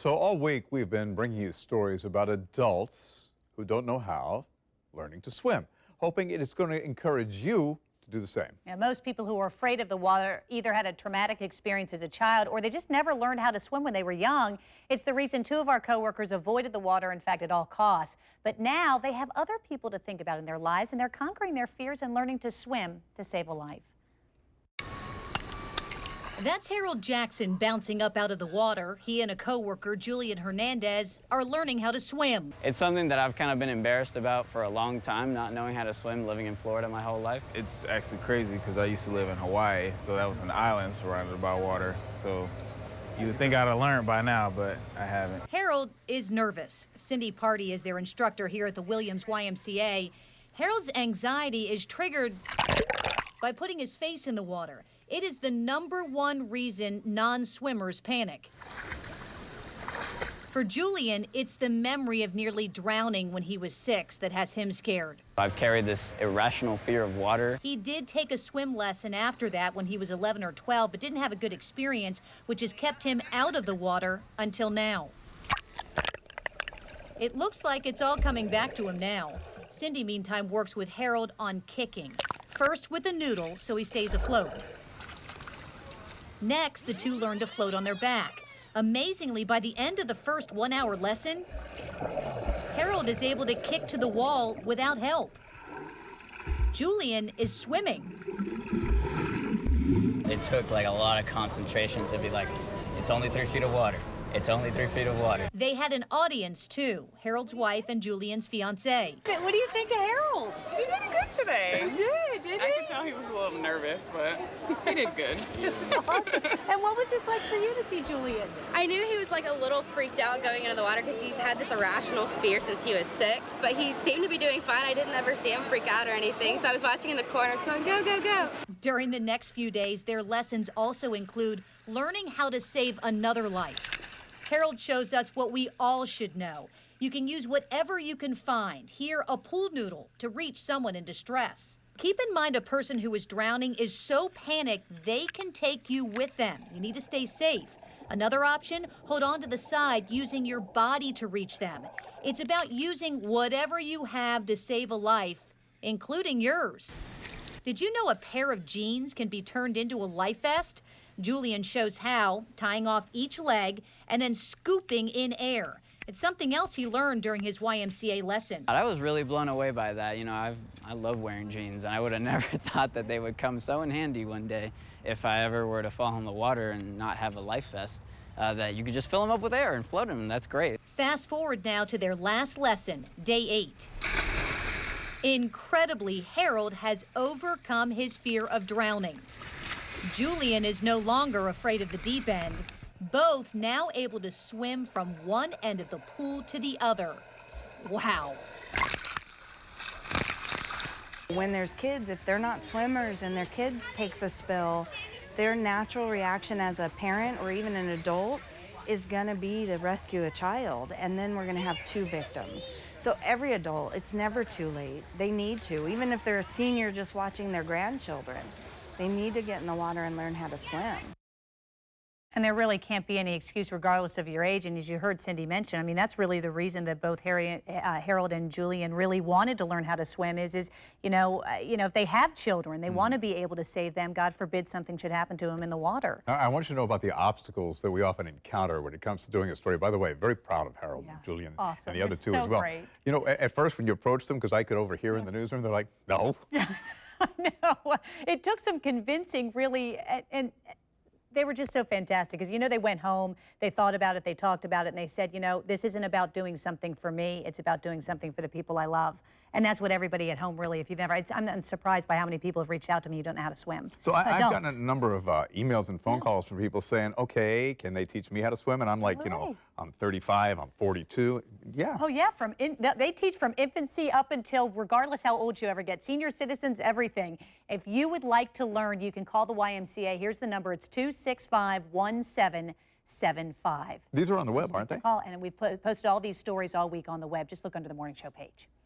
So all week we've been bringing you stories about adults who don't know how learning to swim, hoping it is going to encourage you to do the same. Yeah, most people who are afraid of the water either had a traumatic experience as a child or they just never learned how to swim when they were young. It's the reason two of our coworkers avoided the water, in fact, at all costs. But now they have other people to think about in their lives, and they're conquering their fears and learning to swim to save a life. That's Harold Jackson bouncing up out of the water. He and a coworker, Julian Hernandez, are learning how to swim. It's something that I've kind of been embarrassed about for a long time, not knowing how to swim, living in Florida my whole life. It's actually crazy because I used to live in Hawaii, so that was an island surrounded by water. So you would think I'd have learned by now, but I haven't. Harold is nervous. Cindy Party is their instructor here at the Williams YMCA. Harold's anxiety is triggered by putting his face in the water. It is the #1 reason non-swimmers panic. For Julian, it's the memory of nearly drowning when he was 6 that has him scared. I've carried this irrational fear of water. He did take a swim lesson after that when he was 11 or 12, but didn't have a good experience, which has kept him out of the water until now. It looks like it's all coming back to him now. Cindy, meantime, works with Harold on kicking. First with a noodle so he stays afloat. Next, the two learn to float on their back. Amazingly, by the end of the first 1-hour lesson, Harold is able to kick to the wall without help. Julian is swimming. It took like a lot of concentration to be like, it's only 3 feet of water. It's only 3 feet of water. They had an audience, too, Harold's wife and Julian's fiancé. What do you think of Harold? He did good today. He did, didn't I he? could tell he was a little nervous, but he did good. Awesome. And what was this like for you to see Julian? I knew he was like a little freaked out going into the water because he's had this irrational fear since he was 6, but he seemed to be doing fine. I didn't ever see him freak out or anything, so I was watching in the corner, going, go, go, go. During the next few days, their lessons also include learning how to save another life. Harold shows us what we all should know. You can use whatever you can find. Here, a pool noodle to reach someone in distress. Keep in mind a person who is drowning is so panicked they can take you with them. You need to stay safe. Another option, hold on to the side using your body to reach them. It's about using whatever you have to save a life, including yours. Did you know a pair of jeans can be turned into a life vest? Julian shows how, tying off each leg and then scooping in air. It's something else he learned during his YMCA lesson. I was really blown away by that. You know, I love wearing jeans, and I would have never thought that they would come so in handy one day if I ever were to fall in the water and not have a life vest, that you could just fill them up with air and float them. That's great. Fast forward now to their last lesson, day 8. Incredibly, Harold has overcome his fear of drowning. Julian is no longer afraid of the deep end. Both now able to swim from one end of the pool to the other. Wow. When there's kids, if they're not swimmers and their kid takes a spill, their natural reaction as a parent or even an adult is going to be to rescue a child, and then we're going to have 2 victims. So every adult, it's never too late. They need to, even if they're a senior just watching their grandchildren. They need to get in the water and learn how to swim. And there really can't be any excuse regardless of your age. And as you heard Cindy mention, I mean, that's really the reason that both Harold and Julian really wanted to learn how to swim is if they have children, they want to be able to save them. God forbid something should happen to them in the water. I want you to know about the obstacles that we often encounter when it comes to doing a story. By the way, very proud of Harold and Julian awesome. and the other two so as well. Great. You know, at first when you approached them, because I could overhear in the newsroom, they're like, no. No, it took some convincing, really, and they were just so fantastic because, they went home, they thought about it, they talked about it, and they said, this isn't about doing something for me, it's about doing something for the people I love. And that's what everybody at home really, if you've never, I'm surprised by how many people have reached out to me who don't know how to swim. So I've gotten a number of emails and phone calls from people saying, okay, can they teach me how to swim? And I'm like, I'm 35, I'm 42. Yeah. Oh, yeah. They teach from infancy up until regardless how old you ever get. Senior citizens, everything. If you would like to learn, you can call the YMCA. Here's the number. It's 265-1775. These are on the web, aren't they? Call, and we've posted all these stories all week on the web. Just look under the Morning Show page.